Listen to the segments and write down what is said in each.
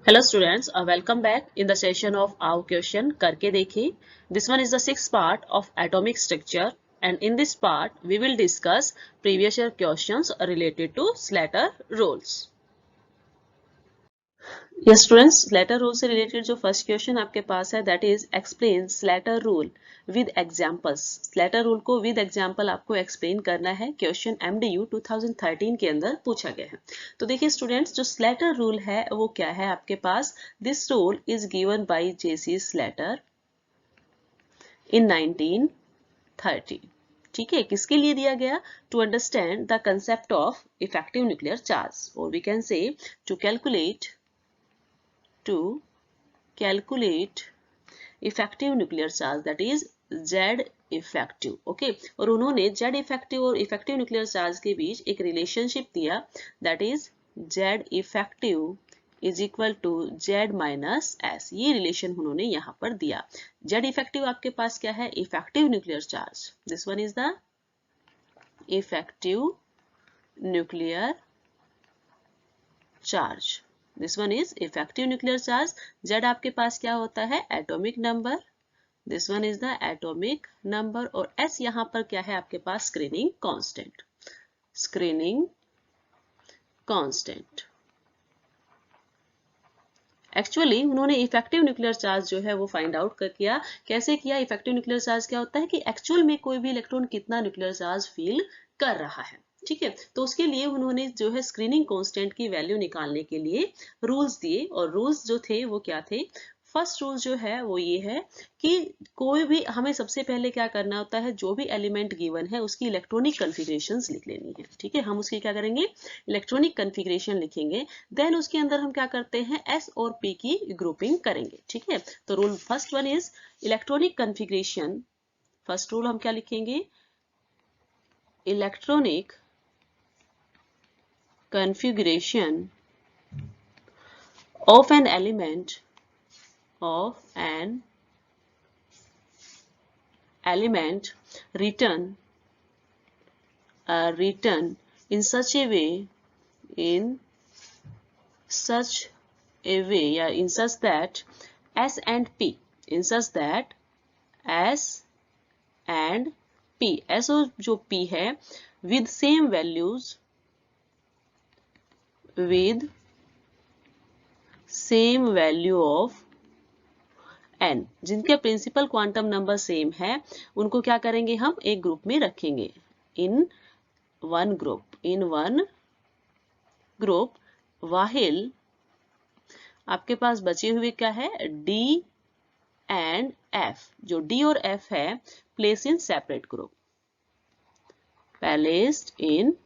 Hello students, welcome back in the session of our question करके देखिए. This one is the sixth part of atomic structure and in this part we will discuss previous year questions related to Slater rules. Yes students, Slater rule से related जो first question आपके पास है that is explain Slater rule with examples. Slater rule को with example आपको explain करना है. Question MDU 2013 के अंदर पूछा गया है. तो देखिए स्टूडेंट्स, जो Slater rule है वो क्या है आपके पास. This rule is given by J.C. Slater in 1930. ठीक है, किसके लिए दिया गया? To understand the concept of effective nuclear charge, or we can say to calculate effective nuclear charge, that is Z effective. Okay, और उन्होंने Z effective और effective nuclear charge के बीच एक रिलेशनशिप दिया, that is Z effective is equal to Z minus S. ये relation उन्होंने यहाँ पर दिया. Z effective आपके पास क्या है? effective nuclear charge. This one is the effective nuclear charge. This one is effective nuclear charge. Z आपके पास क्या होता है? atomic number. This one is the atomic number और S यहाँ पर क्या है आपके पास? screening constant. Screening constant. Actually उन्होंने इफेक्टिव न्यूक्लियर चार्ज जो है वो फाइंड आउट कर किया. कैसे किया? इफेक्टिव न्यूक्लियर चार्ज क्या होता है कि एक्चुअल में कोई भी इलेक्ट्रॉन कितना न्यूक्लियर चार्ज फील कर रहा है. ठीक है, तो उसके लिए उन्होंने जो है स्क्रीनिंग कांस्टेंट की वैल्यू निकालने के लिए रूल्स दिए और रूल्स जो थे वो क्या थे? फर्स्ट रूल जो है वो ये है कि कोई भी हमें सबसे पहले क्या करना होता है, जो भी एलिमेंट गिवन है उसकी इलेक्ट्रॉनिक कन्फिग्रेशंस लिख लेनी है. ठीक है, हम उसकी क्या करेंगे? इलेक्ट्रॉनिक कन्फिग्रेशन लिखेंगे. देन उसके अंदर हम क्या करते हैं? S और P की ग्रुपिंग करेंगे. ठीक है, तो rule first one is electronic configuration. First rule हम क्या लिखेंगे? Electronic configuration of an element written in such a way in such that S and P S और जो P है with same values with same value of n, जिनके principal quantum number same है उनको क्या करेंगे? हम एक ग्रुप में रखेंगे. इन वन ग्रुप वाहिल आपके पास बचे हुए क्या है? D and F. जो D और F है place in separate group. Placed in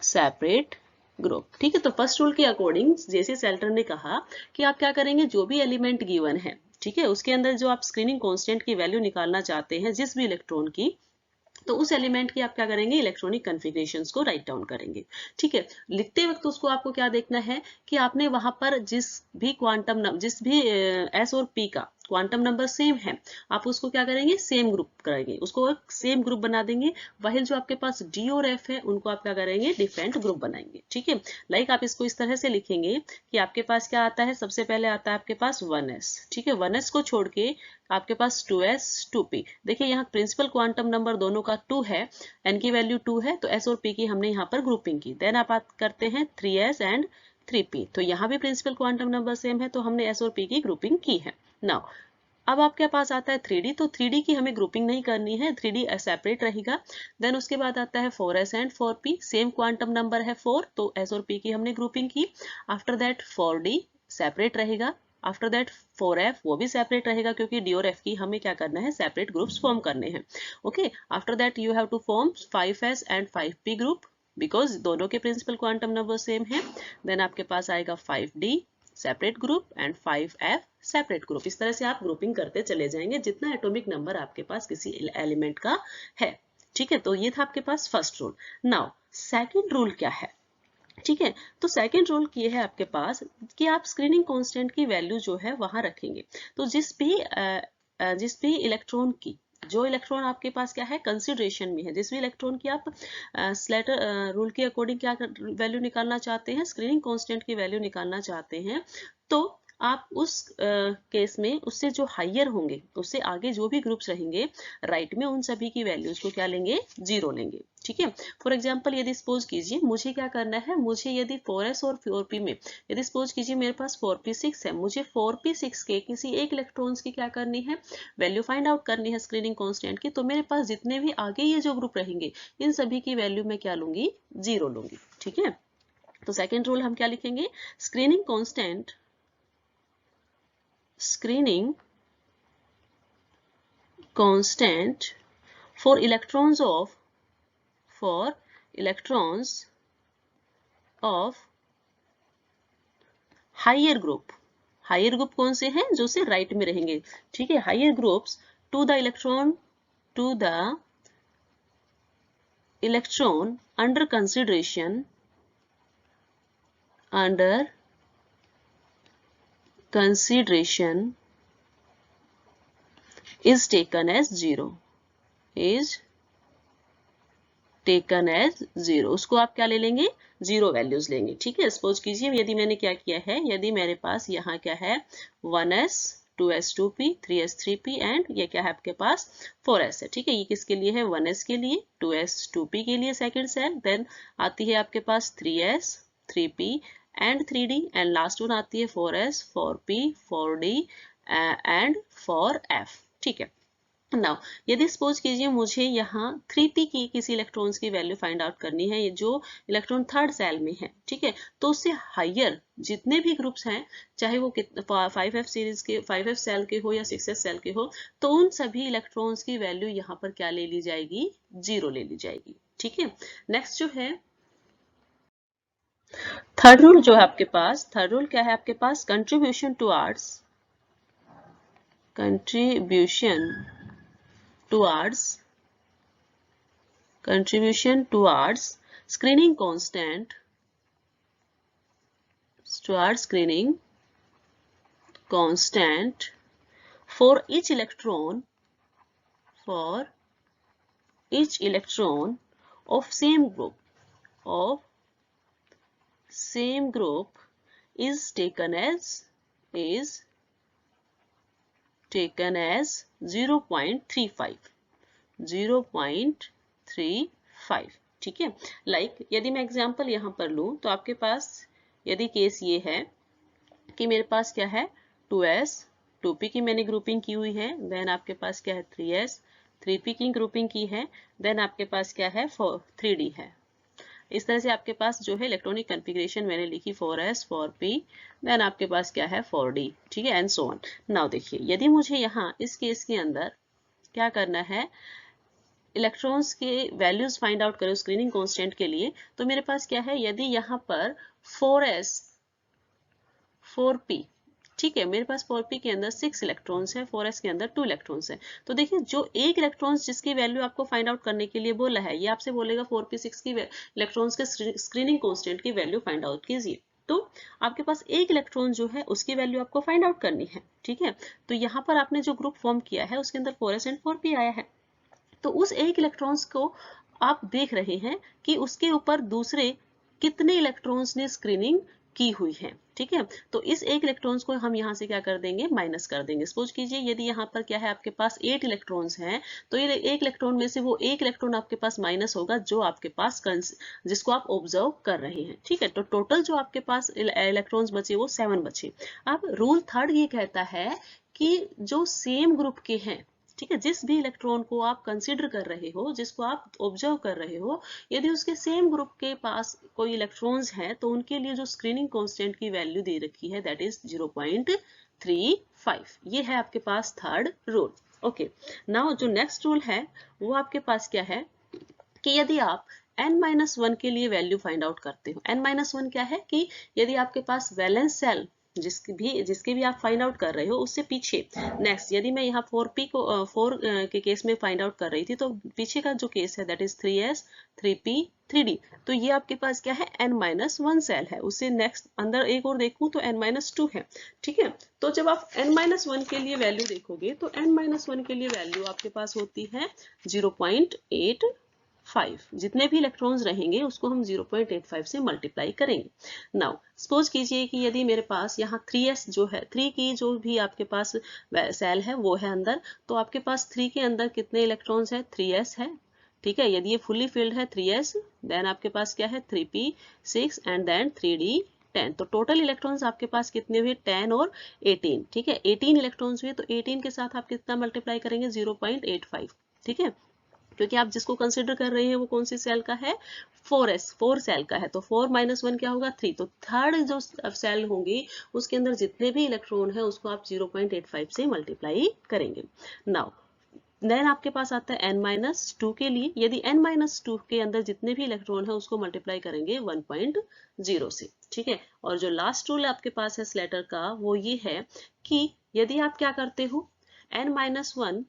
separate group. ठीक है, तो फर्स्ट रूल के अकॉर्डिंग जैसे सेल्टर ने कहा कि आप क्या करेंगे? जो भी एलिमेंट गिवन है, ठीक है, उसके अंदर जो आप स्क्रीनिंग कांस्टेंट की वैल्यू निकालना चाहते हैं जिस भी इलेक्ट्रॉन की, तो उस एलिमेंट की आप क्या करेंगे? इलेक्ट्रॉनिक कन्फिग्रेशंस को राइट डाउन करेंगे. ठीक है, लिखते वक्त उसको आपको क्या देखना है कि आपने वहां पर जिस भी S और P का क्वांटम नंबर सेम है, आप उसको क्या करेंगे? सेम ग्रुप करेंगे, उसको एक सेम ग्रुप बना देंगे. वही जो आपके पास D और F है उनको आप क्या करेंगे? डिफरेंट ग्रुप बनाएंगे. ठीक है, लाइक आप इसको इस तरह से लिखेंगे कि आपके पास क्या आता है? सबसे पहले आता है आपके पास 1s. ठीक है, 1s को छोड़ के आपके पास 2s 2p. देखिए यहाँ प्रिंसिपल क्वांटम नंबर दोनों का 2 है, n की वैल्यू 2 है, तो s और p की हमने यहाँ पर ग्रुपिंग की. देन आप करते हैं 3s एंड 3p. तो यहाँ भी प्रिंसिपल क्वांटम नंबर सेम है तो हमने s और p की ग्रुपिंग की है. नाउ अब आपके पास आता है 3D. तो 3D की हमें ग्रुपिंग नहीं करनी है, 3D सेपरेट रहेगा. देन उसके बाद आता है 4s and 4p. Same quantum number है 4, तो s और p की हमने ग्रुपिंग की. आफ्टर दैट 4D सेपरेट रहेगा. आफ्टर दैट 4f वो भी सेपरेट रहेगा क्योंकि D और F की हमें क्या करना है? सेपरेट ग्रुप्स फॉर्म करने हैं. Okay, after that you have to form 5s and 5p group because दोनों के प्रिंसिपल क्वांटम नंबर सेम है. देन आपके पास आएगा 5D separate group and 5f separate group. इस तरह से आप ग्रुपिंग करते चले जाएंगे जितना एटॉमिक नंबर आपके पास किसी एलिमेंट का है. ठीक है, तो ये था आपके पास first rule. Now second rule क्या है? ठीक है, तो सेकंड रूल ये है आपके पास कि आप स्क्रीनिंग कांस्टेंट की वैल्यू जो है वहां रखेंगे. तो जिस भी इलेक्ट्रॉन की जो इलेक्ट्रॉन आपके पास क्या है कंसिडरेशन में है, जिस भी इलेक्ट्रॉन की आप स्लेटर रूल के अकॉर्डिंग क्या वैल्यू निकालना चाहते हैं, स्क्रीनिंग कांस्टेंट की वैल्यू निकालना चाहते हैं, तो आप उस केस में उससे जो हाइयर होंगे, उससे आगे जो भी ग्रुप्स रहेंगे राइट में, उन सभी की वैल्यूज को क्या लेंगे, 0 लेंगे। ठीक है, फॉर एग्जांपल यदि सपोज कीजिए मुझे क्या करना है, मुझे यदि 4s और 4p में, यदि सपोज कीजिए मेरे पास 4p6 है, मुझे 4p6 के किसी एक इलेक्ट्रॉन्स की क्या करनी है, वैल्यू फाइंड आउट करनी है स्क्रीनिंग कांस्टेंट की, तो मेरे पास जितने भी आगे ये जो ग्रुप रहेंगे इन सभी की वैल्यू मैं क्या लूंगी, 0 लूंगी। ठीक है, तो सेकेंड रूल हम क्या लिखेंगे, screening constant, screening constant for electrons of higher group, higher group कौन से हैं, जो से राइट में रहेंगे। ठीक है, higher groups to the electron under consideration is taken as 0, उसको आप क्या ले लेंगे, 0 वैल्यूज लेंगे। ठीक है, सपोज कीजिए यदि मैंने क्या किया है, यदि मेरे पास यहाँ क्या है 1s 2s 2p 3s 3p and ये क्या है आपके पास 4s है। ठीक है, ये किसके लिए है, 1s के लिए, 2s 2p के लिए सेकंड सेल, देन आती है आपके पास 3s 3p and 3d and last one आती है 4s 4p 4d and 4f। ठीक है, नाउ यदि सपोज कीजिए मुझे यहाँ 3p की किसी इलेक्ट्रॉन्स की वैल्यू फाइंड आउट करनी है, ये जो इलेक्ट्रॉन थर्ड सेल में है, ठीक है, तो उससे हायर जितने भी ग्रुप्स हैं, चाहे वो 5f सीरीज के 5f सेल के हो या 6s सेल के हो, तो उन सभी इलेक्ट्रॉन्स की वैल्यू यहाँ पर क्या ले ली जाएगी, 0 ले ली जाएगी। ठीक है, नेक्स्ट जो है थर्ड रूल जो है आपके पास, थर्ड रूल क्या है आपके पास, contribution towards screening constant for each electron of same group is taken as 0.35। ठीक है, लाइक यदि मैं एग्जांपल यहाँ पर लूँ तो आपके पास यदि केस ये है कि मेरे पास क्या है 2s 2p की मैंने ग्रुपिंग की हुई है, देन आपके पास क्या है 3s 3p की ग्रुपिंग की है, देन आपके पास क्या है 3d है। इस तरह से आपके पास जो है इलेक्ट्रॉनिक कॉन्फ़िगरेशन मैंने लिखी 4s 4p, देन आपके पास क्या है 4d। ठीक है, एंड सो ऑन। नाउ देखिए यदि मुझे यहाँ इस केस के अंदर क्या करना है, इलेक्ट्रॉन्स के वैल्यूज फाइंड आउट करो स्क्रीनिंग कांस्टेंट के लिए, तो मेरे पास क्या है, यदि यहाँ पर 4s 4p, ठीक है, मेरे पास 4p के अंदर 6 इलेक्ट्रॉन्स है, 4s के अंदर 2 इलेक्ट्रॉन्स है, तो देखिए जो एक इलेक्ट्रॉन्स जिसकी वैल्यू आपको फाइंड आउट करने के लिए बोला है, ये आपसे बोलेगा 4p6 की इलेक्ट्रॉन्स के स्क्रीनिंग कांस्टेंट की वैल्यू फाइंड आउट कीजिए, तो आपके पास एक इलेक्ट्रॉन जो है उसकी वैल्यू आपको फाइंड आउट करनी है। ठीक है, तो यहाँ पर आपने जो ग्रुप फॉर्म किया है उसके अंदर 4s एंड 4p आया है, तो उस एक इलेक्ट्रॉन्स को आप देख रहे हैं कि उसके ऊपर दूसरे कितने इलेक्ट्रॉन्स ने स्क्रीनिंग की हुई है। ठीक है, तो इस एक इलेक्ट्रॉन्स को हम यहाँ से क्या कर देंगे, माइनस कर देंगे। सपोज कीजिए यदि यहाँ पर क्या है आपके पास 8 इलेक्ट्रॉन्स हैं, तो ये एक इलेक्ट्रॉन में से वो एक इलेक्ट्रॉन आपके पास माइनस होगा जो आपके पास जिसको आप ऑब्जर्व कर रहे हैं। ठीक है, तो टोटल जो आपके पास इलेक्ट्रॉन्स बचे वो 7 बचे। अब रूल थर्ड ये कहता है कि जो सेम ग्रुप के हैं, ठीक है, जिस भी इलेक्ट्रॉन को आप कंसीडर कर रहे हो, जिसको आप ऑब्जर्व कर रहे हो, यदि उसके सेम ग्रुप के पास कोई इलेक्ट्रॉन्स हैं, तो उनके लिए जो स्क्रीनिंग कांस्टेंट की वैल्यू दे रखी है दैट इज 0.35। ये है आपके पास थर्ड रूल। ओके, नाउ जो नेक्स्ट रूल है वो आपके पास क्या है कि यदि आप n-1 के लिए वैल्यू फाइंड आउट करते हो, n-1 क्या है कि यदि आपके पास वैलेंस सेल जिसके भी आप फाइंड आउट कर रहे हो उससे पीछे नेक्स्ट, यदि मैं यहाँ 4p को 4 के केस में फाइंड आउट कर रही थी तो पीछे का जो केस है that is 3s 3p 3d, तो ये आपके पास क्या है n-1 सेल है। उससे नेक्स्ट अंदर एक और देखूं तो n-2 है। ठीक है, तो जब आप n-1 के लिए वैल्यू देखोगे तो n-1 के लिए वैल्यू आपके पास होती है 0.85। जितने भी इलेक्ट्रॉन्स रहेंगे उसको हम 0.85 से मल्टीप्लाई करेंगे। नाउ सपोज कीजिए कि यदि मेरे पास यहाँ 3s जो है 3 की जो भी आपके पास सेल है वो है अंदर, तो आपके पास 3 के अंदर कितने इलेक्ट्रॉन्स है 3s है। ठीक है, यदि ये फुल्ली फिल्ड है 3s, देन आपके पास क्या है 3p6 एंड देन 3d10। तो टोटल इलेक्ट्रॉन्स आपके पास कितने हुए 10 और 18। ठीक है, 18 इलेक्ट्रॉन्स हुए तो 18 के साथ आप कितना मल्टीप्लाई करेंगे 0.85। ठीक है, क्योंकि आप जिसको कंसिडर कर रहे हैं वो कौन सी सेल का है 4s 4 सेल का है, तो 4-1 क्या होगा 3। तो थर्ड जो सेल होंगी उसके अंदर जितने भी इलेक्ट्रॉन है उसको आप 0.85 से मल्टीप्लाई करेंगे। नाउ देन आपके पास आता है n-2 के लिए, यदि n-2 के अंदर जितने भी इलेक्ट्रॉन है उसको मल्टीप्लाई करेंगे 1.0 से। ठीक है, और जो लास्ट रूल आपके पास है स्लेटर का वो ये है कि यदि आप क्या करते हो n-1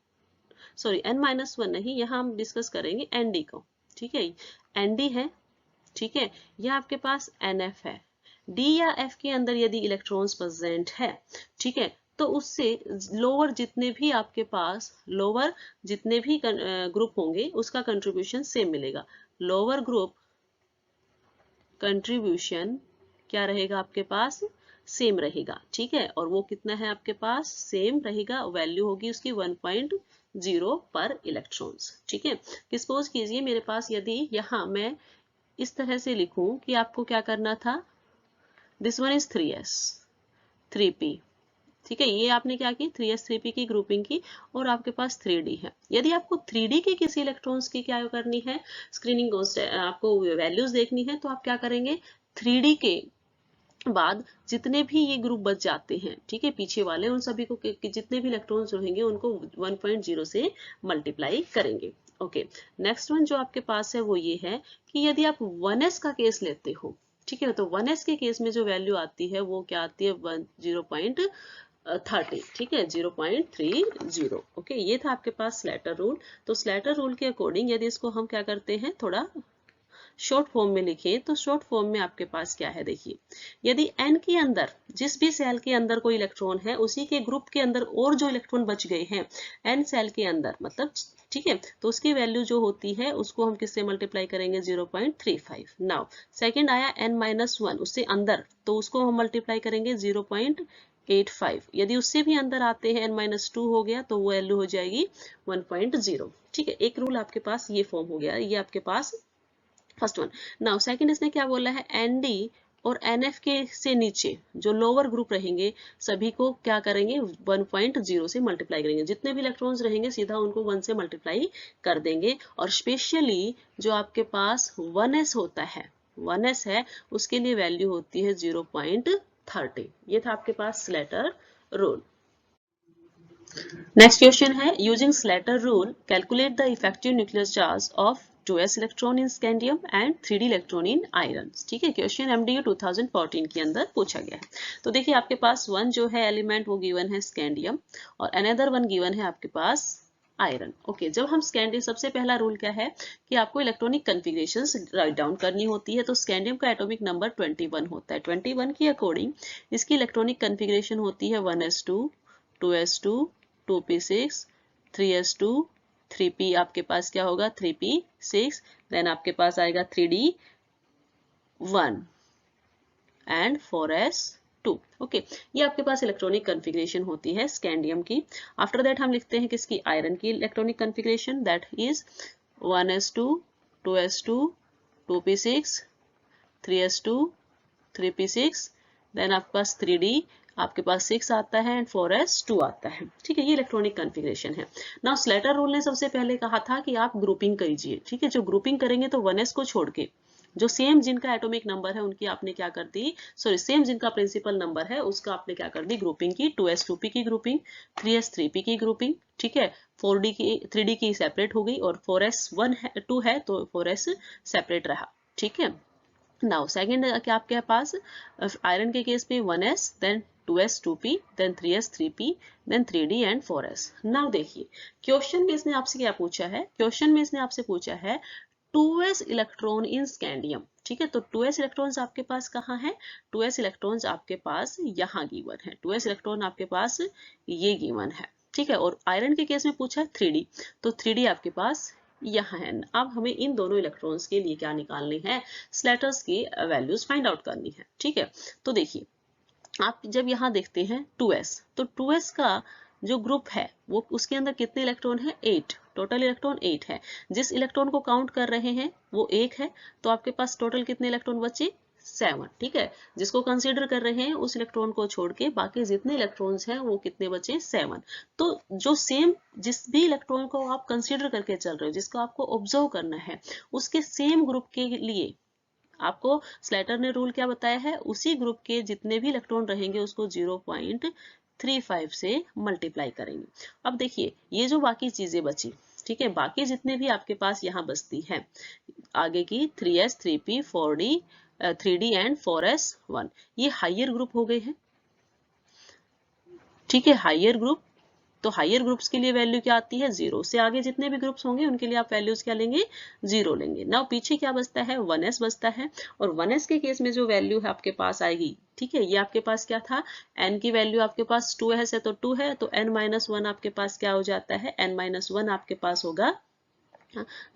n-1 नहीं, यहाँ हम डिस्कस करेंगे nd को। ठीक है, nd है। ठीक है, यह आपके पास nf है। d या f के अंदर यदि इलेक्ट्रॉन्स प्रेजेंट है, ठीक है, तो उससे लोअर जितने भी आपके पास लोअर जितने भी ग्रुप होंगे उसका कंट्रीब्यूशन सेम मिलेगा। लोअर ग्रुप कंट्रीब्यूशन क्या रहेगा आपके पास सेम रहेगा। ठीक है, और वो कितना है आपके पास सेम रहेगा, वैल्यू होगी उसकी 1.0 पर इलेक्ट्रॉन्स। ठीक है, सपोज कीजिए मेरे पास यदि यहाँ मैं इस तरह से लिखूं कि आपको क्या करना था, this one is 3s 3p। ठीक है, ये आपने क्या की 3s 3p की ग्रुपिंग की और आपके पास 3d है। यदि आपको 3d के किसी इलेक्ट्रॉन्स की क्या करनी है स्क्रीनिंग आपको वैल्यूज देखनी है, तो आप क्या करेंगे 3d के बाद जितने भी ये ग्रुप बच जाते हैं, ठीक है, पीछे वाले उन सभी को जितने भी इलेक्ट्रॉन्स रहेंगे उनको 1.0 से मल्टीप्लाई करेंगे। ओके, नेक्स्ट वन जो आपके पास है वो ये है कि यदि आप 1s का केस लेते हो, ठीक है, तो 1s के केस में जो वैल्यू आती है वो क्या आती है 0.30। ठीक है, 0.30। ओके, ये था आपके पास स्लेटर रूल। तो स्लेटर रूल के अकॉर्डिंग यदि इसको हम क्या करते हैं थोड़ा शॉर्ट फॉर्म में लिखे, तो शॉर्ट फॉर्म में आपके पास क्या है देखिए, यदि n के अंदर जिस भी सेल के अंदर कोई इलेक्ट्रॉन है उसी के ग्रुप के अंदर और जो इलेक्ट्रॉन बच गए हैं n सेल के अंदर मतलब, ठीक है, तो उसकी वैल्यू जो होती है उसको हम किससे मल्टीप्लाई करेंगे 0.35। नाउ सेकंड आया n-1 उससे अंदर, तो उसको हम मल्टीप्लाई करेंगे 0.85। यदि उससे भी अंदर आते हैं n-2 हो गया तो वो वैल्यू हो जाएगी 1.0। ठीक है, एक रूल आपके पास ये फॉर्म हो गया, ये आपके पास फर्स्ट वन। नाउ सेकंड इसने क्या बोला है nd और nf के से नीचे जो लोअर ग्रुप रहेंगे सभी को क्या करेंगे 1.0 से मल्टीप्लाई करेंगे। जितने भी इलेक्ट्रॉन्स रहेंगे सीधा उनको 1 से मल्टीप्लाई कर देंगे, और स्पेशली जो आपके पास 1s होता है 1s है उसके लिए वैल्यू होती है 0.30। ये था आपके पास स्लेटर रूल। नेक्स्ट क्वेश्चन है using Slater rule calculate the effective nuclear charge of 2s electron in scandium and 3d electron in iron. ठीक है, क्वेश्चन MDU 2014 के अंदर पूछा गया है। तो देखिए आपके पास वन जो है एलिमेंट वो गिवन है स्कैंडियम और अनदर वन गिवन है आपके पास आयरन। ओके, जब हम स्कैंडियम, सबसे पहला रूल क्या है कि आपको इलेक्ट्रॉनिक कन्फिगरेशंस राइट डाउन करनी होती है। तो स्कैंडियम का एटॉमिक नंबर 21 होता है। 21 के अकॉर्डिंग इसकी इलेक्ट्रॉनिक कन्फिगरेशन होती है 1s2 2s2 2p6 3s2 3p आपके पास क्या होगा 3p6, देन आपके पास आएगा 3d1 एंड 4s2। ओके, ये आपके पास इलेक्ट्रॉनिक कन्फिगरेशन होती है स्कैंडियम की। आफ्टर दैट हम लिखते हैं किसकी आयरन की electronic configuration, that is 1s2 2s2 2p6 3s2 3p6, then आपके पास 3d आपके पास 6 आता है एंड 4s2 आता है। ठीक है, ये इलेक्ट्रॉनिक कन्फिगरेशन है। नाउ स्लेटर रूल ने सबसे पहले कहा था कि आप ग्रुपिंग कीजिए। ठीक है, जो ग्रुपिंग करेंगे तो 1s को छोड़ के जो सेम जिनका एटॉमिक नंबर है उनकी आपने क्या कर दी, सॉरी सेम जिनका प्रिंसिपल नंबर है उसका आपने क्या कर दी ग्रुपिंग की। 2s 2p की ग्रुपिंग, 3s 3p की ग्रुपिंग, ठीक है, 4d की 3d की सेपरेट हो गई और 4s 1 है 2 है तो 4s सेपरेट रहा। ठीक है, नाउ सेकंड क्या आपके पास आयरन के केस पे 1s then 2s 2p, then 3s 3p, then 3d and 4s। Now देखिए क्वेश्चन में इसने आपसे क्या पूछा है, क्वेश्चन में इसने आपसे पूछा है 2s इलेक्ट्रॉन इन स्कैंडियम। ठीक है, तो 2s इलेक्ट्रॉन्स आपके पास कहाँ है, 2s इलेक्ट्रॉन्स आपके पास यहाँ गिवन है, 2s इलेक्ट्रॉन आपके पास ये गिवन है। ठीक है, और आयरन के केस में पूछा है 3d, तो 3d आपके पास यहाँ है। अब हमें इन दोनों इलेक्ट्रॉन्स के लिए क्या निकालनी है, स्लैटर्स की वैल्यूज फाइंड आउट करनी है। ठीक है, तो देखिए आप जब यहाँ देखते हैं 2s, तो 2s का जो ग्रुप है वो उसके अंदर कितने इलेक्ट्रॉन है, 8, टोटल इलेक्ट्रॉन 8 है। जिस इलेक्ट्रॉन को काउंट कर रहे हैं वो 1 है, तो आपके पास टोटल कितने इलेक्ट्रॉन बचे, 7। ठीक है, जिसको कंसीडर कर रहे हैं उस इलेक्ट्रॉन को छोड़ के बाकी जितने इलेक्ट्रॉन्स हैं वो कितने बचे, 7। तो जो सेम जिस भी इलेक्ट्रॉन को आप कंसीडर करके चल रहे हो, जिसको आपको ऑब्जर्व करना है, उसके सेम ग्रुप के लिए आपको स्लेटर ने रूल क्या बताया है, उसी ग्रुप के जितने भी इलेक्ट्रॉन रहेंगे उसको 0.35 से मल्टीप्लाई करेंगे। अब देखिए ये जो बाकी चीजें बची, ठीक है, बाकी जितने भी आपके पास यहाँ बचती हैं आगे की 3s 3p 4d 3d and 4s 1, ये हायर ग्रुप हो गए हैं। ठीक है, हायर ग्रुप, तो हायर ग्रुप्स के लिए वैल्यू क्या आती है, 0 से आगे जितने भी ग्रुप्स होंगे उनके लिए आप वैल्यूज क्या लेंगे, 0 लेंगे। नाउ पीछे क्या बचता है, 1s बचता है, और 1s के केस में जो वैल्यू है आपके पास आएगी, ठीक है, ये आपके पास क्या था, n की वैल्यू आपके पास 2s है तो 2 है, तो n-1 आपके पास क्या हो जाता है, n-1 आपके पास होगा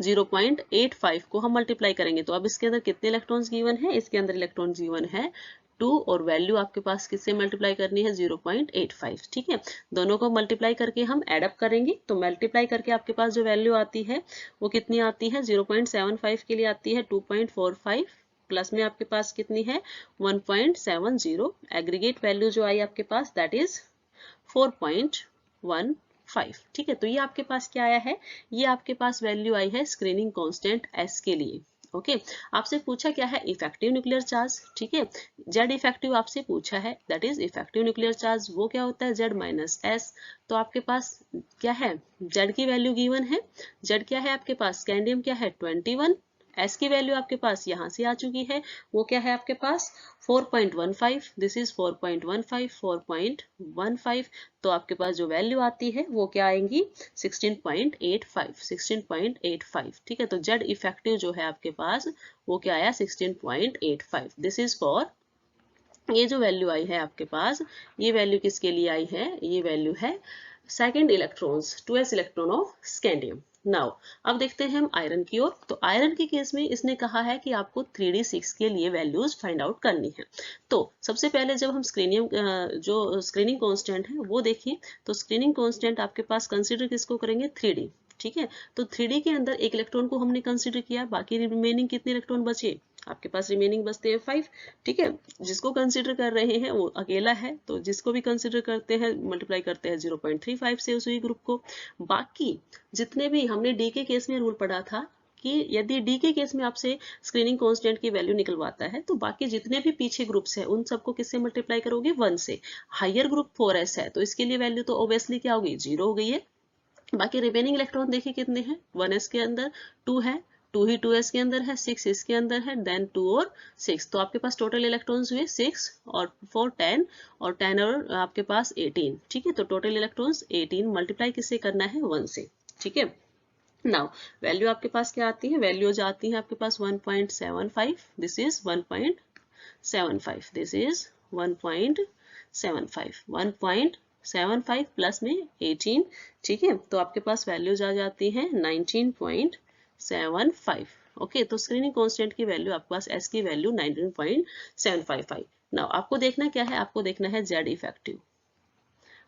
0.85 को हम मल्टीप्लाई करेंगे। तो अब इसके अंदर कितने इलेक्ट्रॉन्स गिवन है, इसके अंदर इलेक्ट्रॉन गिवन है 2, और वैल्यू आपके पास किससे मल्टीप्लाई करनी है, 0.85। ठीक है, दोनों को मल्टीप्लाई करके हम एडअप करेंगे, तो मल्टीप्लाई करके आपके पास जो वैल्यू आती है वो कितनी आती है, 0.75 के लिए आती है 2.45, प्लस में आपके पास कितनी है 1.70, एग्रीगेट वैल्यू जो आई आपके पास दैट इज 4.15। ठीक है, तो ये आपके पास क्या आया है, ये आपके पास वैल्यू आई है स्क्रीनिंग कांस्टेंट S के लिए। ओके, आपसे पूछा क्या है, इफेक्टिव न्यूक्लियर चार्ज। ठीक है, Z इफेक्टिव आपसे पूछा है, that is effective nuclear charge, वो क्या होता है Z-S। तो आपके पास क्या है, Z की वैल्यू गिवन है, Z क्या है आपके पास, स्कैंडियम क्या है 21, S की वैल्यू आपके पास यहाँ से आ चुकी है, वो क्या है आपके पास 4.15, दिस इज 4.15 4.15, तो आपके पास जो वैल्यू आती है वो क्या आएंगी 16.85। ठीक है, तो Z इफेक्टिव जो है आपके पास वो क्या आया 16.85। दिस इज फॉर, ये जो वैल्यू आई है आपके पास, ये वैल्यू किसके लिए आई है, ये वैल्यू है second electrons 2s electron of scandium. Now अब देखते हैं हम आयरन की ओर। तो आयरन के केस में इसने कहा है कि आपको 3d6 के लिए वैल्यूज फाइंड आउट करनी है। तो सबसे पहले जब हम जो स्क्रीनिंग कांस्टेंट है वो देखिए, तो स्क्रीनिंग कांस्टेंट आपके पास कंसीडर किसको करेंगे 3d। ठीक है, तो 3d के अंदर एक इलेक्ट्रॉन को हमने कंसीडर किया, बाकी रिमेनिंग कितने इलेक्ट्रॉन बचे, आपके पास रिमेनिंग बचते हैं 5। ठीक है, जिसको कंसीडर कर रहे हैं वो अकेला है, तो जिसको भी कंसीडर करते हैं मल्टीप्लाई करते हैं 0.35 से उसी ग्रुप को। बाकी जितने भी हमने डी के केस में रूल पढ़ा था कि यदि डी के केस में आपसे स्क्रीनिंग कांस्टेंट की वैल्यू निकलवाता है तो बाकी जितने भी पीछे ग्रुप्स है उन सबको किससे मल्टीप्लाई करोगे 1 से। हायर ग्रुप 4s है तो इसके लिए वैल्यू तो ऑब्वियसली क्या होगी 0 हो गई है। बाकी रिमेनिंग इलेक्ट्रॉन देखिए कितने हैं, 1s के अंदर 2 है, 2 ही 2s के अंदर है, 6 इसके अंदर है, देन 2 और 6, तो आपके पास टोटल इलेक्ट्रॉन्स हुए 6 और 4 10 और 10 और आपके पास 18। ठीक है, तो टोटल इलेक्ट्रॉन्स 18 मल्टीप्लाई किससे करना है 1 से। ठीक है, नाउ वैल्यू आपके पास क्या आती है, वैल्यू आती है आपके पास 1.75, this is 1.75, this is 1.75 plus में 18। ठीक है, तो आपके पास वैल्यूज आ जाती हैं 19.75। ओके, तो स्क्रीनिंग कांस्टेंट की वैल्यू आपके पास S की वैल्यू 19.755। नाउ आपको देखना क्या है, आपको देखना है Z इफेक्टिव,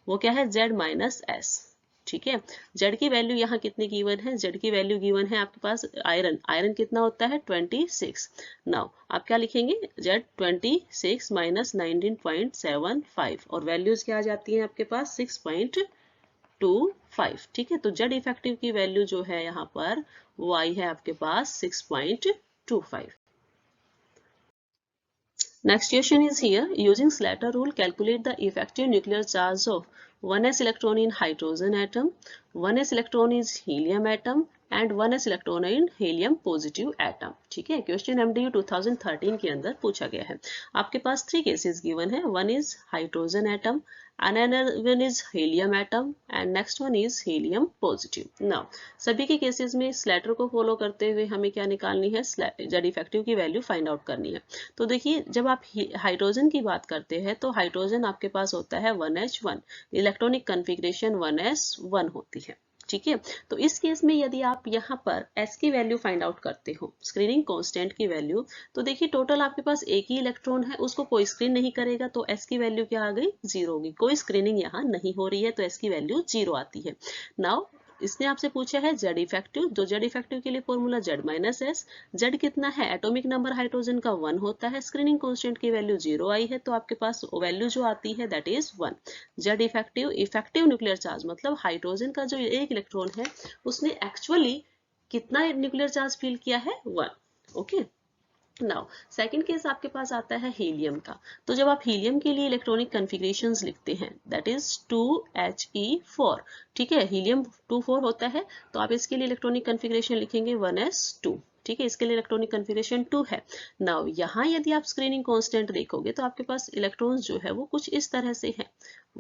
वो क्या है Z-S। ठीक है, Z की वैल्यू यहाँ कितनी गिवन है, Z की वैल्यू गिवन है आपके पास आयरन कितना होता है 26। नाउ आप क्या लिखेंगे Z 26 माइनस 19.75 और वैल्यूज क्या आ जाती हैं आपके पास 6.25। ठीक है, तो Z इफेक्टिव की वैल्यू जो है यहाँ पर वो आई है आपके पास 6.25। Next question is here, using Slater rule calculate the effective nuclear charge of 1s electron in hydrogen atom, 1s electron is helium atom, and 1s electron in helium positive atom. ठीक है, question MDU 2013 के अंदर पूछा गया है। आपके पास 3 cases given है, one is hydrogen atom, another one is helium atom and next one is helium positive। now सभी के केसेस में इस लेटर को फॉलो करते हुए हमें क्या निकालनी है, जेड इफेक्टिव की वैल्यू फाइंड आउट करनी है। तो देखिए, जब आप हाइड्रोजन की बात करते हैं तो हाइड्रोजन आपके पास होता है 1h1, इलेक्ट्रॉनिक कन्फिग्रेशन 1s1 होती है। ठीक है, तो इस केस में यदि आप यहाँ पर S की वैल्यू फाइंड आउट करते हो, स्क्रीनिंग कांस्टेंट की वैल्यू, तो देखिए टोटल आपके पास एक ही इलेक्ट्रॉन है, उसको कोई स्क्रीन नहीं करेगा तो S की वैल्यू क्या आ गई, 0 होगी। कोई स्क्रीनिंग यहाँ नहीं हो रही है तो S की वैल्यू 0 आती है। नाउ इसने आपसे पूछा है जेड इफेक्टिव, जो जेड इफेक्टिव के लिए formula Z minus S. Z कितना है, एटॉमिक नंबर हाइड्रोजन का 1 होता है, स्क्रीनिंग कांस्टेंट की वैल्यू 0 आई है तो आपके पास वैल्यू जो आती है that is 1। Z effective, effective nuclear charge मतलब हाइड्रोजन का जो एक इलेक्ट्रॉन है उसने एक्चुअली कितना न्यूक्लियर चार्ज फील किया है, 1। ओके, नाउ सेकंड केस आपके पास आता है हीलियम का। तो जब आप हीलियम के लिए इलेक्ट्रॉनिक कन्फिग्रेशंस लिखते हैं दैट इज 2He4। ठीक है, हीलियम 2,4 होता है तो आप इसके लिए इलेक्ट्रॉनिक कन्फिग्रेशन लिखेंगे 1s2। ठीक है, इसके लिए इलेक्ट्रॉनिक कन्फिग्रेशन 2 है। नाउ यहाँ यदि आप स्क्रीनिंग कांस्टेंट देखोगे तो आपके पास इलेक्ट्रॉन्स जो है वो कुछ इस तरह से है,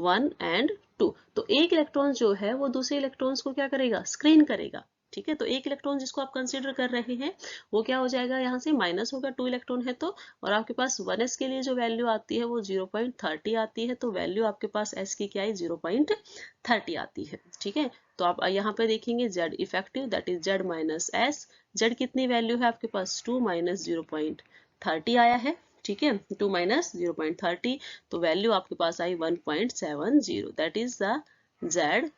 1 and 2। तो एक इलेक्ट्रॉन जो है वो दूसरे इलेक्ट्रॉन्स को क्या करेगा, स्क्रीन करेगा। ठीक है, तो एक इलेक्ट्रॉन जिसको आप कंसीडर कर रहे हैं वो क्या हो जाएगा, यहाँ से माइनस होगा, 2 इलेक्ट्रॉन है तो, और आपके पास 1s के लिए जो वैल्यू आती है वो 0.30 आती है, तो वैल्यू आपके पास s की क्या है, 0.30 आती है। ठीक है, तो आप यहाँ पे देखेंगे z effective that is z minus s। z कितनी वैल्यू है आपके पास, 2 माइनस 0.30 आया है। ठीक है, 2 माइनस 0.30 तो वैल्यू आपके पास आई 1.70, that is the z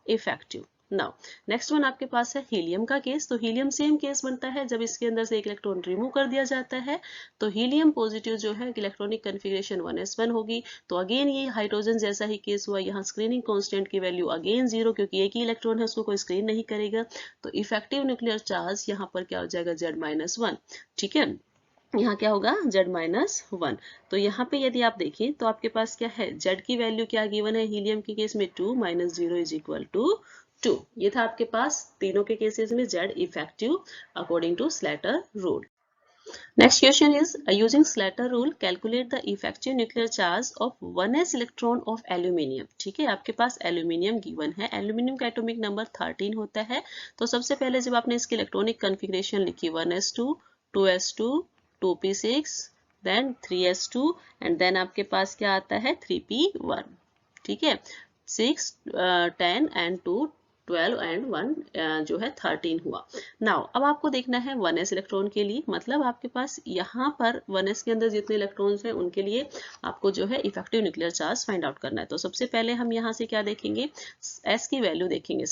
effective. Now next one आपके पास है हीलियम का केस। तो हीलियम सेम केस बनता है जब इसके अंदर से एक इलेक्ट्रॉन रिमूव कर दिया जाता है तो हीलियम पॉजिटिव जो है इलेक्ट्रॉनिक कन्फिग्रेशन 1s1 होगी। तो अगेन ये हाइड्रोजन जैसा ही केस हुआ, यहाँ स्क्रीनिंग कांस्टेंट की वैल्यू अगेन 0 क्योंकि एक ही इलेक्ट्रॉन है उसको कोई स्क्रीन नहीं करेगा। तो इफेक्टिव न्यूक्लियर चार्ज यहाँ पर क्या हो जाएगा, Z-1। ठीक है, यहाँ क्या होगा, Z-1। तो यहाँ पे यदि आप देखें तो आपके पास क्या है, Z की वैल्यू क्या गिवन है हीलियम के केस में, 2 माइनस 0 इज इक्वल टू 2। ये था आपके पास तीनों के केसेस में Z effective according to Slater rule. Next question is using Slater rule calculate the effective nuclear charge of 1s electron of aluminium. ठीक है, आपके पास एल्यूमिनियम गिवन है, एल्यूमिनियम का एटॉमिक नंबर 13 होता है। तो सबसे पहले जब आपने इसकी इलेक्ट्रॉनिक कन्फिग्रेशन लिखी 1s2, 2s2, 2p6, then 3s2 and then आपके पास क्या आता है 3p1। ठीक है, 6, 10 एंड 2 12 एंड 1 जो है 13 हुआ। नाउ अब आपको देखना है 1s इलेक्ट्रॉन के लिए, मतलब आपके पास यहाँ पर 1s के अंदर जितने इलेक्ट्रॉन्स हैं उनके लिए आपको जो है effective nuclear charge find out करना है। तो सबसे पहले हम यहाँ से क्या देखेंगे, s की वैल्यू देखेंगे,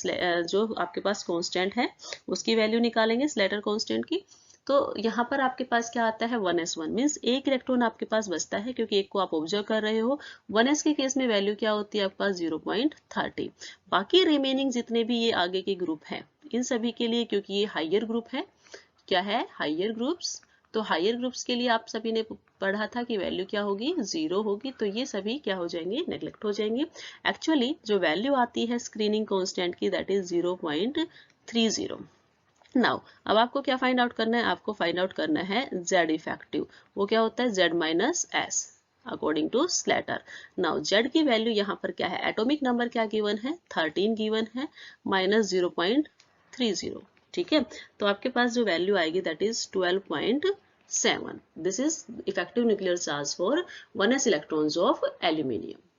जो आपके पास कांस्टेंट है उसकी वैल्यू निकालेंगे स्लेटर कांस्टेंट की। तो यहाँ पर आपके पास क्या आता है 1s1 मीन्स एक इलेक्ट्रॉन आपके पास बचता है क्योंकि एक को आप ऑब्जर्व कर रहे हो। 1s के केस में वैल्यू क्या होती है आपके पास 0.30। बाकी रिमेनिंग जितने भी ये आगे के ग्रुप हैं इन सभी के लिए, क्योंकि ये हाइयर ग्रुप है, क्या है हाइयर ग्रुप्स, तो हाइयर ग्रुप्स के लिए आप सभी ने पढ़ा था कि वैल्यू क्या होगी, 0 होगी। तो ये सभी क्या हो जाएंगे, नेग्लेक्ट हो जाएंगे। एक्चुअली जो वैल्यू आती है स्क्रीनिंग कांस्टेंट की दैट इज 0.30। नाउ अब आपको क्या फाइंड आउट करना है, आपको फाइंड आउट करना है Z इफेक्टिव, वो क्या होता है Z minus S according to Slater. Now Z की वैल्यू यहाँ पर क्या है, एटॉमिक नंबर क्या गिवन है, 13 गिवन है, माइनस 0.30। ठीक है, तो आपके पास जो वैल्यू आएगी that is 12.7। This is effective nuclear charge for 1s electrons of aluminium.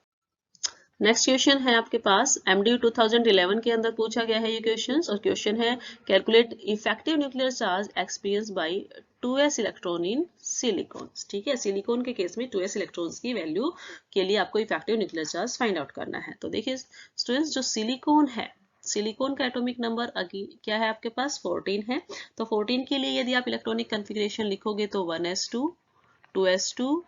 Next question है आपके पास MDU 2011 के अंदर पूछा गया है ये क्वेश्चन, और क्वेश्चन है calculate effective nuclear charge experience by 2s electron in silicon. ठीक है, सिलिकॉन के केस में 2s इलेक्ट्रॉन्स की वैल्यू के लिए आपको effective nuclear charge find out करना है। तो देखिए स्टूडेंट्स, जो सिलिकॉन है, सिलिकॉन का एटॉमिक नंबर क्या है आपके पास 14 है। तो 14 के लिए यदि आप इलेक्ट्रॉनिक कन्फिग्रेशन लिखोगे तो 1s2, 2s2,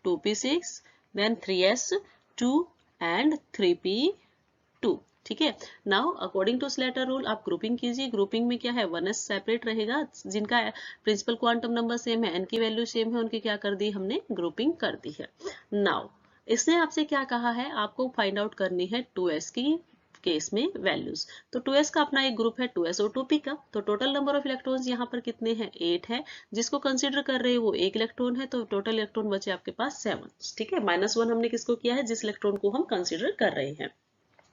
2p6, then 3s2 and 3p2। ठीक है, now according to Slater rule आप ग्रुपिंग कीजिए। ग्रुपिंग में क्या है, 1s सेपरेट रहेगा, जिनका प्रिंसिपल क्वांटम नंबर सेम है, n की वैल्यू सेम है, उनकी क्या कर दी हमने, ग्रुपिंग कर दी है। नाउ इसने आपसे क्या कहा है, आपको फाइंड आउट करनी है 2s की केस में वैल्यूज। तो 2s का अपना एक ग्रुप है 2s और 2p का, तो टोटल नंबर ऑफ इलेक्ट्रॉन्स यहाँ पर कितने हैं 8 है, जिसको कंसीडर कर रहे हैं वो एक इलेक्ट्रॉन है, तो टोटल इलेक्ट्रॉन बचे आपके पास 7। ठीक है, -1 हमने किसको किया है, जिस इलेक्ट्रॉन को हम कंसीडर कर रहे हैं।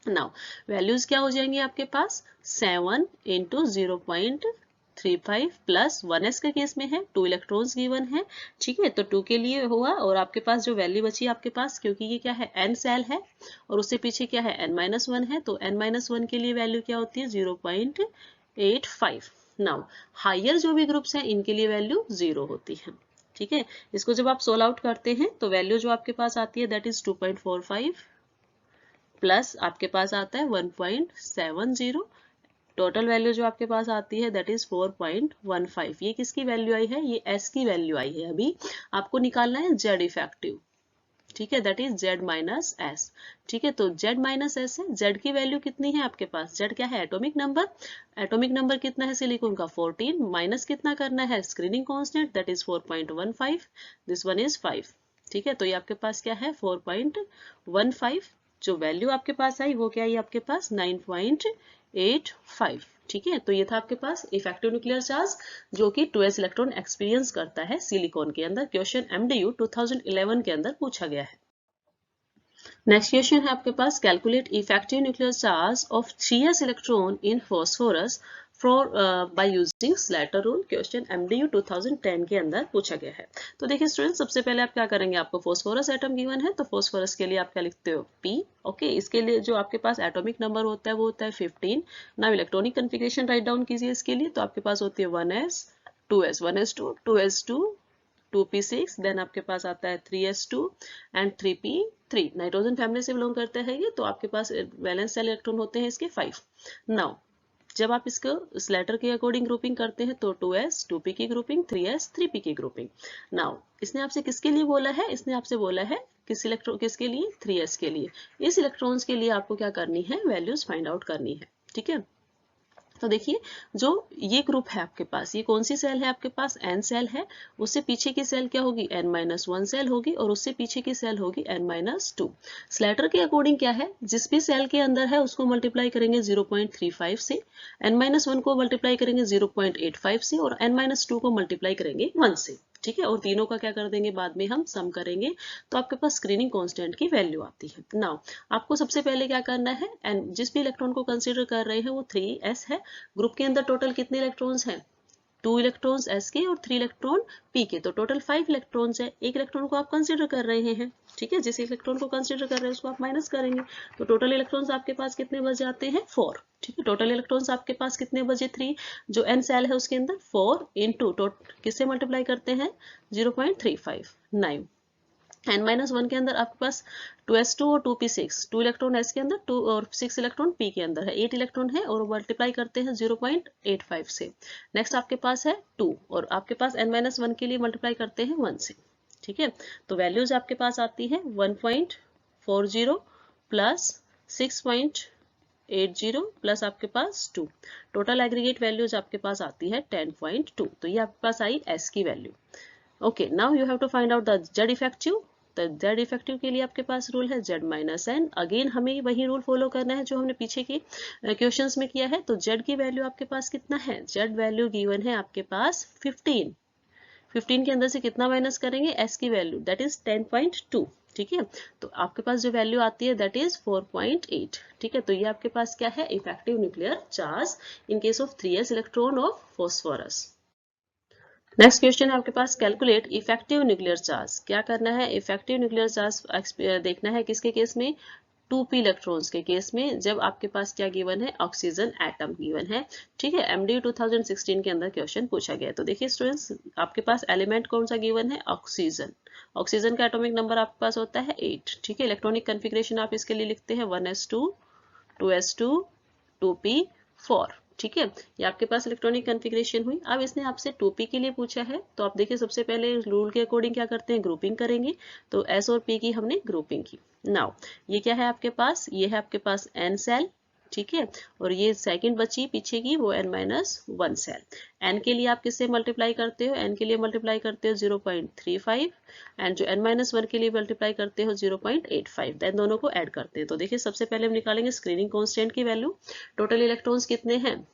नाउ वैल्यूज क्या हो जाएंगे आपके पास 7 इंटू 0.35 प्लस 1s के केस में है 2 इलेक्ट्रॉन्स गिवन है। ठीक है, तो 2 के लिए हुआ और आपके पास जो वैल्यू बची आपके पास, क्योंकि ये क्या है n सेल है और उससे पीछे क्या है n-1 है, तो n-1 के लिए वैल्यू क्या होती है 0.85। नाउ हायर जो भी ग्रुप्स हैं इनके लिए वैल्यू 0 होती है। ठीक है, इसको जब आप सोल्व आउट करते हैं तो वैल्यू जो आपके पास आती है दैट इज 2.45 प्लस आपके पास आता है 1.70, टोटल वैल्यू जो आपके पास आती है दैट इज 4.15। ये किसकी वैल्यू आई है, ये s की वैल्यू आई है। अभी आपको निकालना है z इफेक्टिव। ठीक है, that is z minus s। ठीक है, तो z माइनस s है, z की वैल्यू कितनी है आपके पास, z क्या है एटॉमिक नंबर, एटॉमिक नंबर कितना है सिलिकॉन का 14, माइनस कितना करना है screening constant that is 4.15, this one is 5। ठीक है, तो ये आपके पास क्या है 4.15, जो वैल्यू आपके पास आई वो क्या आई आपके पास 9.85। ठीक है, तो ये था आपके पास इफेक्टिव न्यूक्लियर चार्ज जो कि 2s इलेक्ट्रॉन एक्सपीरियंस करता है सिलिकॉन के अंदर। क्वेश्चन MDU 2011 के अंदर पूछा गया है। नेक्स्ट क्वेश्चन है आपके पास, calculate effective nuclear charge of 3s electron in phosphorus by using Slater rule. Question MDU 2010 के अंदर पूछा गया है। तो देखिए स्टूडेंट, सबसे पहले आप क्या करेंगे, आपको फॉस्फोरस एटम गिवन है, तो फॉस्फोरस के लिए आप क्या लिखते हो P। ओके, इसके लिए जो आपके पास एटॉमिक नंबर होता है वो होता है 15। Now electronic configuration write down कीजिए इसके लिए, तो आपके पास होती है 1s 2s 1s2 2s2 2p6, then आपके पास आता है 3s2 and 3p3। Nitrogen family से बिलोंग करते हैं ये, तो आपके पास वैलेंस सेल इलेक्ट्रॉन होते हैं इसके 5। नाउ जब आप इसको इस लेटर के अकॉर्डिंग ग्रुपिंग करते हैं तो 2s 2p की ग्रुपिंग, 3s 3p की ग्रुपिंग। नाउ इसने आपसे किसके लिए बोला है, इसने आपसे बोला है किसके लिए 3s के लिए। इस इलेक्ट्रॉन्स के लिए आपको क्या करनी है, वैल्यूज फाइंड आउट करनी है। ठीक है, तो देखिए जो ये ग्रुप है आपके पास, ये कौन सी सेल है आपके पास n सेल है, उससे पीछे की सेल क्या होगी n-1 सेल होगी और उससे पीछे की सेल होगी n-2। स्लैटर के अकॉर्डिंग क्या है, जिस भी सेल के अंदर है उसको मल्टीप्लाई करेंगे 0.35 से, n-1 को मल्टीप्लाई करेंगे 0.85 से और n-2 को मल्टीप्लाई करेंगे 1 से। ठीक है, और तीनों का क्या कर देंगे बाद में हम सम करेंगे, तो आपके पास स्क्रीनिंग कांस्टेंट की वैल्यू आती है। नाउ आपको सबसे पहले क्या करना है, एंड जिस भी इलेक्ट्रॉन को कंसीडर कर रहे हैं वो 3s है। ग्रुप के अंदर टोटल कितने इलेक्ट्रॉन्स हैं, 2 इलेक्ट्रॉन्स s के और 3 इलेक्ट्रॉन p के, तो टोटल 5 इलेक्ट्रॉन्स है। एक इलेक्ट्रॉन को आप कंसीडर कर रहे हैं। ठीक है, जिस इलेक्ट्रॉन को कंसीडर कर रहे हैं उसको आप माइनस करेंगे, तो टोटल इलेक्ट्रॉन्स आपके पास कितने बच जाते हैं 4। ठीक है, टोटल इलेक्ट्रॉन्स आपके पास कितने बचे 3, जो n सेल है उसके अंदर 4 इंटू किससे मल्टीप्लाई करते हैं 0.35 9, n-1 के अंदर आपके पास 2s2 और 2p6, 2 इलेक्ट्रॉन s के अंदर 2 और 6 इलेक्ट्रॉन p के अंदर है, 8 इलेक्ट्रॉन है और मल्टीप्लाई करते हैं 0.85 से। नेक्स्ट आपके पास है 2 और आपके पास n-1 के लिए मल्टीप्लाई करते हैं 1 से। ठीक है, तो वैल्यूज आपके पास आती है 1.40 प्लस 6.80 प्लस आपके पास 2, टोटल एग्रीगेट वैल्यूज आपके पास आती है 10.2। तो ये आपके पास आई s की value. Okay, now you have to find out the z effective. तो z इफेक्टिव के लिए आपके पास रूल है z माइनस n। अगेन हमें वही रूल फॉलो करना है जो हमने पीछे के क्वेश्चंस में किया है। तो z की वैल्यू आपके पास कितना है, z वैल्यू गिवन है आपके पास 15। 15 के अंदर से कितना माइनस करेंगे, s की वैल्यू दैट इज 10.2। ठीक है, तो आपके पास जो वैल्यू आती है दैट इज 4.8। ठीक है, तो ये आपके पास क्या है effective nuclear charge in case of 3s electron of phosphorus. Next question है आपके पास, कैलकुलेट इफेक्टिव न्यूक्लियर चार्ज। क्या करना है, इफेक्टिव न्यूक्लियर चार्ज देखना है किसके केस में, 2p इलेक्ट्रॉन्स के केस में, जब आपके पास क्या गिवन है ऑक्सीजन एटम गिवन है। ठीक है, MDU 2016 के अंदर क्वेश्चन पूछा गया है। तो देखिए स्टूडेंट्स, आपके पास एलिमेंट कौन सा गिवन है, ऑक्सीजन। ऑक्सीजन का एटॉमिक नंबर आपके पास होता है 8। ठीक है, इलेक्ट्रॉनिक कन्फिग्रेशन आप इसके लिए लिखते हैं 1s2 2s2 2p4। ठीक है, ये आपके पास इलेक्ट्रॉनिक कन्फिग्रेशन हुई। अब इसने आपसे 2p के लिए पूछा है, तो आप देखिए सबसे पहले रूल के अकॉर्डिंग क्या करते हैं, ग्रुपिंग करेंगे। तो s और p की हमने ग्रुपिंग की। नाउ ये क्या है आपके पास, ये है आपके पास n सेल ठीक है। और ये सेकंड बची पीछे की वो n-1 सेल। n के लिए आप किससे मल्टीप्लाई करते हो, n के लिए मल्टीप्लाई करते हो 0.35 एंड जो n-1 के लिए मल्टीप्लाई करते हो 0.85, देन दोनों को ऐड करते हैं। तो देखिए सबसे पहले हम निकालेंगे स्क्रीनिंग कांस्टेंट की वैल्यू। टोटल इलेक्ट्रॉन्स कितने हैं,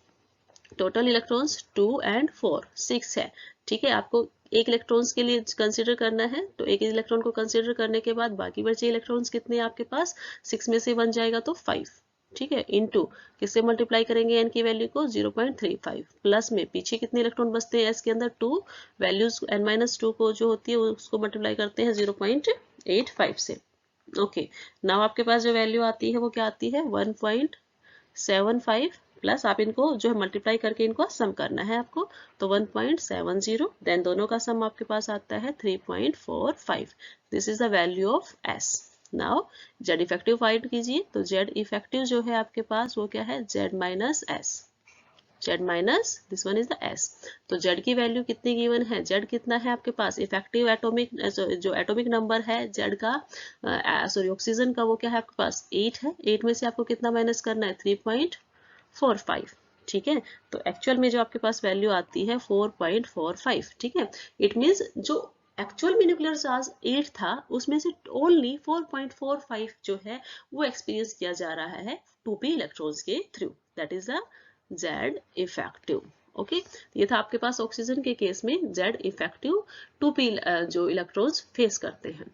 टोटल इलेक्ट्रॉन्स 2 एंड 4 6 है। ठीक है, आपको एक इलेक्ट्रॉन्स के लिए कंसीडर करना है, तो एक इलेक्ट्रॉन को कंसीडर करने के बाद बाकी बचे इलेक्ट्रॉन्स कितने हैं आपके पास, 6 में से 1 जाएगा तो 5। ठीक है, इनटू किससे मल्टीप्लाई करेंगे n की वैल्यू को 0.35 प्लस में पीछे कितने इलेक्ट्रॉन बचते हैं s के अंदर 2, वैल्यूज n-2 को जो होती है उसको मल्टीप्लाई करते हैं 0.85 से। ओके, नाउ आपके पास जो वैल्यू आती है वो क्या आती है 1.75 प्लस आप इनको जो है मल्टीप्लाई करके इनको सम करना है आपको, तो 1.70, देन दोनों का सम आपके पास आता है 3.45। This is the value of s। Now z effective find कीजिए, तो z इफेक्टिव जो है आपके पास वो क्या है z minus s, z minus this one is the s। तो z की वैल्यू कितनी गिवन है, z कितना है आपके पास इफेक्टिव एटॉमिक जो एटॉमिक नंबर है z का सॉरी ऑक्सीजन का वो क्या है आपके पास 8 है। 8 में से आपको कितना माइनस करना है 3.45। ठीक है, तो एक्चुअल में जो आपके पास वैल्यू आती है 4.45। ठीक है, इट मीन्स जो एक्चुअल में न्यूक्लियर चार्ज 8 था उसमें से ओनली 4.45 जो है वो एक्सपीरियंस किया जा रहा है 2p इलेक्ट्रॉन्स के through, that is the Z effective. Okay, ये था आपके पास ऑक्सीजन के केस में Z इफेक्टिव 2p जो इलेक्ट्रॉन्स फेस करते हैं।